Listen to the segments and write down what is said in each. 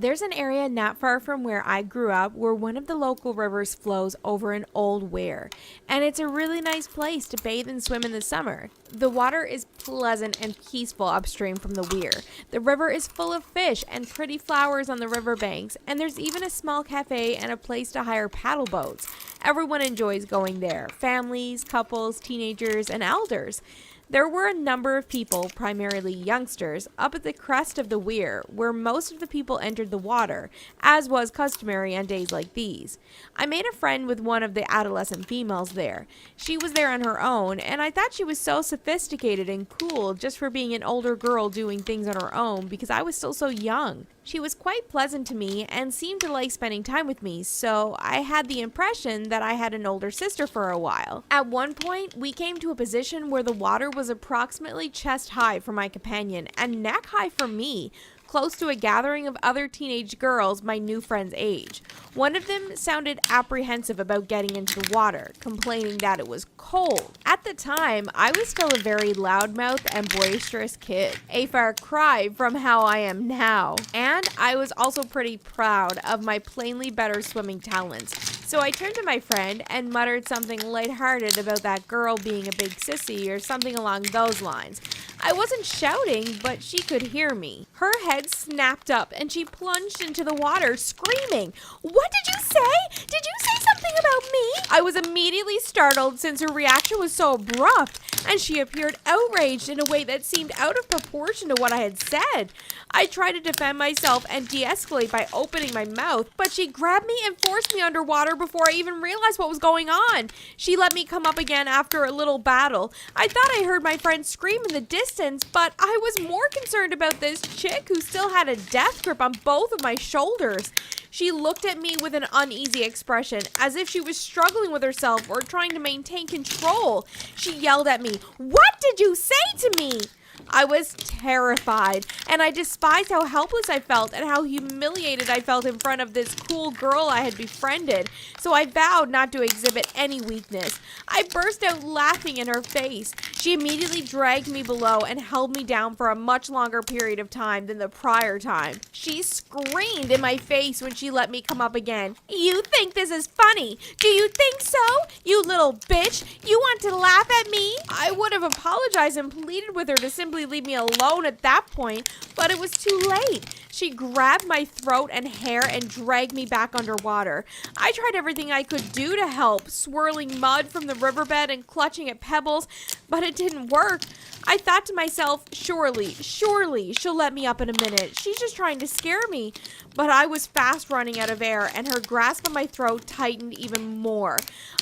There's an area not far from where I grew up where one of the local rivers flows over an old weir, and it's a really nice place to bathe and swim in the summer. The water is pleasant and peaceful upstream from the weir. The river is full of fish and pretty flowers on the riverbanks, and there's even a small cafe and a place to hire paddle boats. Everyone enjoys going there, families, couples, teenagers, and elders. There were a number of people, primarily youngsters, up at the crest of the weir, where most of the people entered the water, as was customary on days like these. I made a friend with one of the adolescent females there. She was there on her own, and I thought she was so sophisticated and cool just for being an older girl doing things on her own because I was still so young. She was quite pleasant to me and seemed to like spending time with me, so I had the impression that I had an older sister for a while. At one point, we came to a position where the water was approximately chest high for my companion and neck high for me, close to a gathering of other teenage girls my new friend's age. One of them sounded apprehensive about getting into the water, complaining that it was cold. At the time, I was still a very loudmouth and boisterous kid, a far cry from how I am now. And I was also pretty proud of my plainly better swimming talents. So I turned to my friend and muttered something lighthearted about that girl being a big sissy or something along those lines. I wasn't shouting, but she could hear me. Her head snapped up and she plunged into the water, screaming, "What did you say? Did you say something about me?" I was immediately startled since her reaction was so abrupt, and she appeared outraged in a way that seemed out of proportion to what I had said. I tried to defend myself and de-escalate by opening my mouth, but she grabbed me and forced me underwater before I even realized what was going on. She let me come up again after a little battle. I thought I heard my friend scream in the distance, but I was more concerned about this chick who still had a death grip on both of my shoulders. She looked at me with an uneasy expression, as if she was struggling with herself or trying to maintain control. She yelled at me, "What did you say to me?" I was terrified, and I despised how helpless I felt and how humiliated I felt in front of this cool girl I had befriended, so I vowed not to exhibit any weakness. I burst out laughing in her face. She immediately dragged me below and held me down for a much longer period of time than the prior time. She screamed in my face when she let me come up again. "You think this is funny? Do you think so? You little bitch! You want to laugh at me?" I would have apologized and pleaded with her to simply leave me alone at that point, but it was too late. She grabbed my throat and hair and dragged me back underwater. I tried everything I could do to help, swirling mud from the riverbed and clutching at pebbles, but it didn't work. I thought to myself, surely she'll let me up in a minute. She's just trying to scare me. But I was fast running out of air, and her grasp on my throat tightened even more.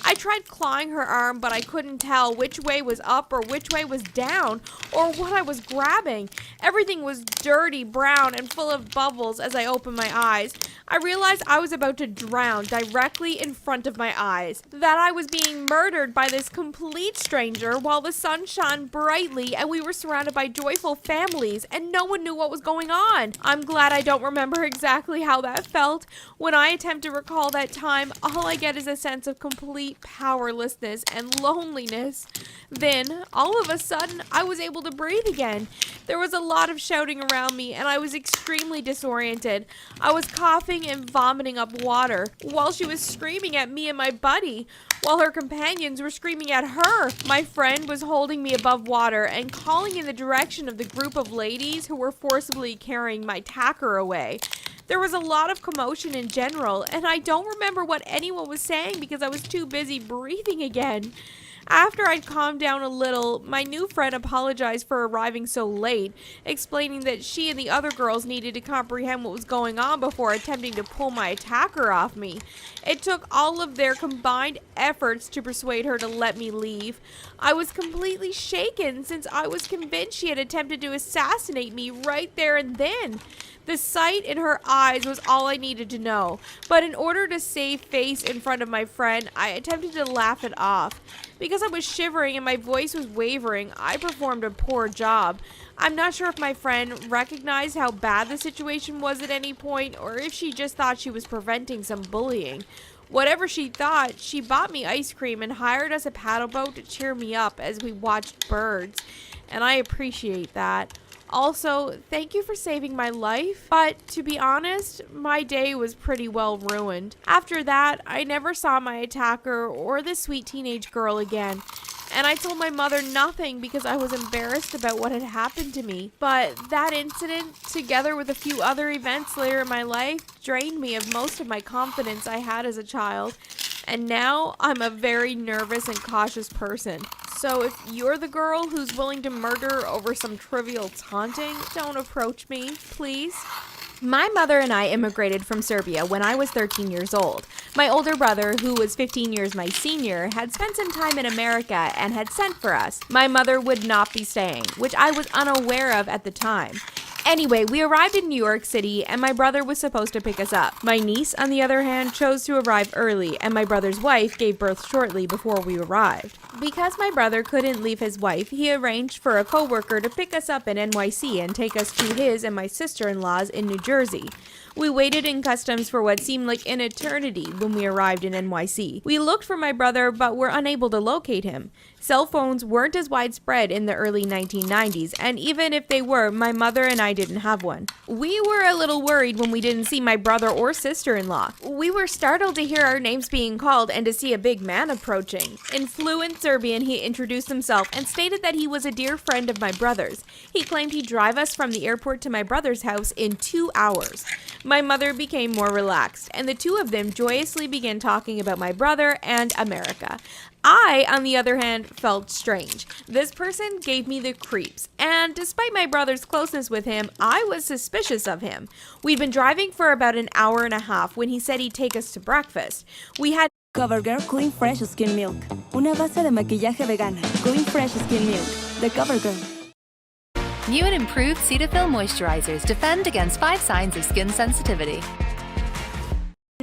I tried clawing her arm, but I couldn't tell which way was up or which way was down, or what I was grabbing. Everything was dirty, brown, and full of bubbles as I opened my eyes. I realized I was about to drown directly in front of my eyes, that I was being murdered by this complete stranger while the sun shone brightly and we were surrounded by joyful families and no one knew what was going on. I'm glad I don't remember exactly how that felt. When I attempt to recall that time, all I get is a sense of complete powerlessness and loneliness. Then, all of a sudden, I was able to breathe again. There was a lot of shouting around me and I was extremely disoriented. I was coughing and vomiting up water while she was screaming at me and my buddy, while her companions were screaming at her. My friend was holding me above water and calling in the direction of the group of ladies who were forcibly carrying my tacker away. There was a lot of commotion in general, and I don't remember what anyone was saying because I was too busy breathing again. After I'd calmed down a little, my new friend apologized for arriving so late, explaining that she and the other girls needed to comprehend what was going on before attempting to pull my attacker off me. It took all of their combined efforts to persuade her to let me leave. I was completely shaken since I was convinced she had attempted to assassinate me right there and then. The sight in her eyes was all I needed to know, but in order to save face in front of my friend, I attempted to laugh it off. Because I was shivering and my voice was wavering, I performed a poor job. I'm not sure if my friend recognized how bad the situation was at any point, or if she just thought she was preventing some bullying. Whatever she thought, she bought me ice cream and hired us a paddle boat to cheer me up as we watched birds, and I appreciate that. Also, thank you for saving my life, but to be honest, my day was pretty well ruined. After that, I never saw my attacker or the sweet teenage girl again. And I told my mother nothing because I was embarrassed about what had happened to me. But that incident, together with a few other events later in my life, drained me of most of my confidence I had as a child. And now I'm a very nervous and cautious person. So if you're the girl who's willing to murder over some trivial taunting, don't approach me, please. My mother and I immigrated from Serbia when I was 13 years old. My older brother, who was 15 years my senior, had spent some time in America and had sent for us. My mother would not be staying, which I was unaware of at the time. Anyway, we arrived in New York City and my brother was supposed to pick us up. My niece, on the other hand, chose to arrive early and my brother's wife gave birth shortly before we arrived. Because my brother couldn't leave his wife, he arranged for a coworker to pick us up in NYC and take us to his and my sister-in-law's in New Jersey. We waited in customs for what seemed like an eternity when we arrived in NYC. We looked for my brother but were unable to locate him. Cell phones weren't as widespread in the early 1990s, and even if they were, my mother and I didn't have one. We were a little worried when we didn't see my brother or sister-in-law. We were startled to hear our names being called and to see a big man approaching. In fluent Serbian, he introduced himself and stated that he was a dear friend of my brother's. He claimed he'd drive us from the airport to my brother's house in 2 hours. My mother became more relaxed, and the two of them joyously began talking about my brother and America. I, on the other hand, felt strange. This person gave me the creeps, and despite my brother's closeness with him, I was suspicious of him. We'd been driving for about an hour and a half when he said he'd take us to breakfast. We had CoverGirl Clean Fresh Skin Milk, una base de maquillaje vegana. Clean Fresh Skin Milk, de CoverGirl. New and improved Cetaphil moisturizers defend against 5 signs of skin sensitivity.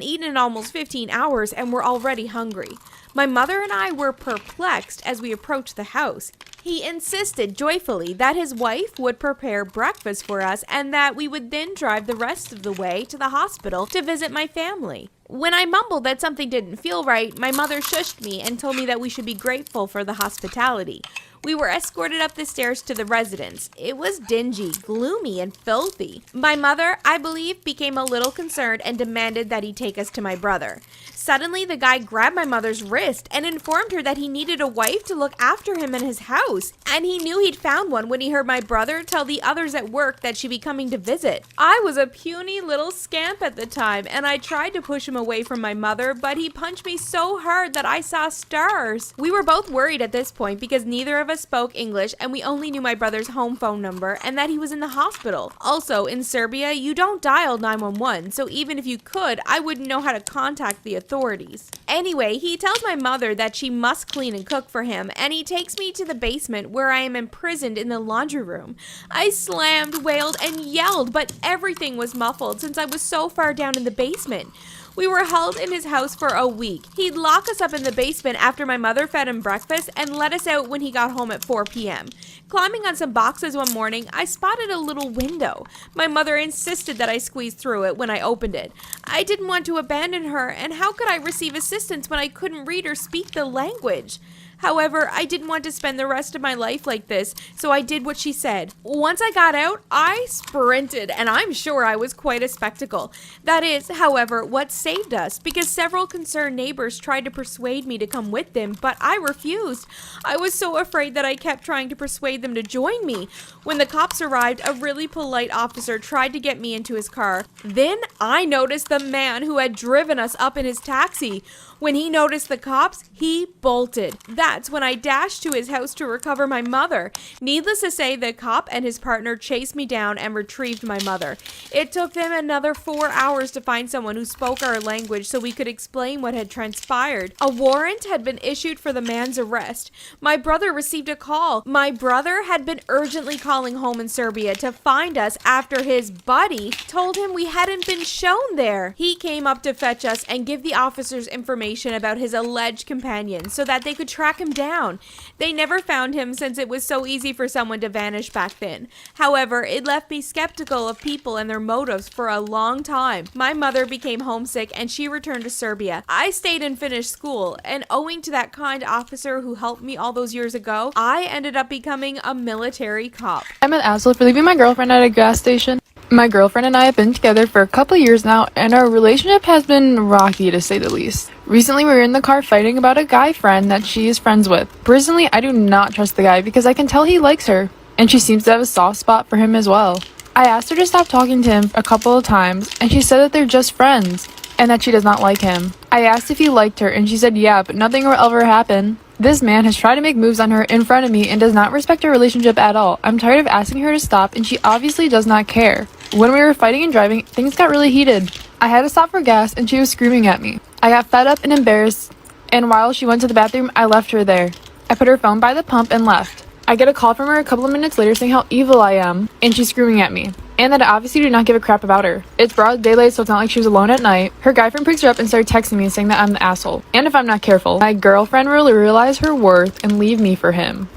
eaten in almost 15 hours and were already hungry. My mother and I were perplexed as we approached the house. He insisted joyfully that his wife would prepare breakfast for us and that we would then drive the rest of the way to the hospital to visit my family. When I mumbled that something didn't feel right, my mother shushed me and told me that we should be grateful for the hospitality. We were escorted up the stairs to the residence. It was dingy, gloomy, and filthy. My mother, I believe, became a little concerned and demanded that he take us to my brother. Suddenly, the guy grabbed my mother's wrist and informed her that he needed a wife to look after him in his house, and he knew he'd found one when he heard my brother tell the others at work that she'd be coming to visit. I was a puny little scamp at the time, and I tried to push him away from my mother, but he punched me so hard that I saw stars. We were both worried at this point because neither of us spoke English and we only knew my brother's home phone number and that he was in the hospital. Also, in Serbia, you don't dial 911, so even if you could, I wouldn't know how to contact the authorities. Anyway, he tells my mother that she must clean and cook for him, and he takes me to the basement where I am imprisoned in the laundry room. I slammed, wailed, and yelled, but everything was muffled since I was so far down in the basement. We were held in his house for a week. He'd lock us up in the basement after my mother fed him breakfast and let us out when he got home at 4 p.m. Climbing on some boxes one morning, I spotted a little window. My mother insisted that I squeeze through it when I opened it. I didn't want to abandon her, and how could I receive assistance when I couldn't read or speak the language? However, I didn't want to spend the rest of my life like this, so I did what she said. Once I got out, I sprinted, and I'm sure I was quite a spectacle. That is, however, what saved us, because several concerned neighbors tried to persuade me to come with them, but I refused. I was so afraid that I kept trying to persuade them to join me. When the cops arrived, a really polite officer tried to get me into his car. Then I noticed the man who had driven us up in his taxi. When he noticed the cops, he bolted. That's when I dashed to his house to recover my mother. Needless to say, the cop and his partner chased me down and retrieved my mother. It took them another 4 hours to find someone who spoke our language so we could explain what had transpired. A warrant had been issued for the man's arrest. My brother received a call. My brother had been urgently calling home in Serbia to find us after his buddy told him we hadn't been shown there. He came up to fetch us and give the officers information information about his alleged companion so that they could track him down. They never found him since it was so easy for someone to vanish back then. However, it left me skeptical of people and their motives for a long time. My mother became homesick and she returned to Serbia. I stayed and finished school, and owing to that kind officer who helped me all those years ago, I ended up becoming a military cop. I'm an asshole for leaving my girlfriend at a gas station. My girlfriend and I have been together for a couple years now, and our relationship has been rocky to say the least. Recently, we were in the car fighting about a guy friend that she is friends with. Personally, I do not trust the guy because I can tell he likes her, and she seems to have a soft spot for him as well. I asked her to stop talking to him a couple of times, and she said that they're just friends, and that she does not like him. I asked if he liked her, and she said yeah, but nothing will ever happen. This man has tried to make moves on her in front of me and does not respect our relationship at all. I'm tired of asking her to stop, and she obviously does not care. When we were fighting and driving, things got really heated. I had to stop for gas, and she was screaming at me. I got fed up and embarrassed, and while she went to the bathroom, I left her there. I put her phone by the pump and left. I get a call from her a couple of minutes later saying how evil I am, and she's screaming at me, and that I obviously do not give a crap about her. It's broad daylight, so it's not like she was alone at night. Her guy friend picks her up and started texting me saying that I'm the asshole, and if I'm not careful, my girlfriend will realize her worth and leave me for him.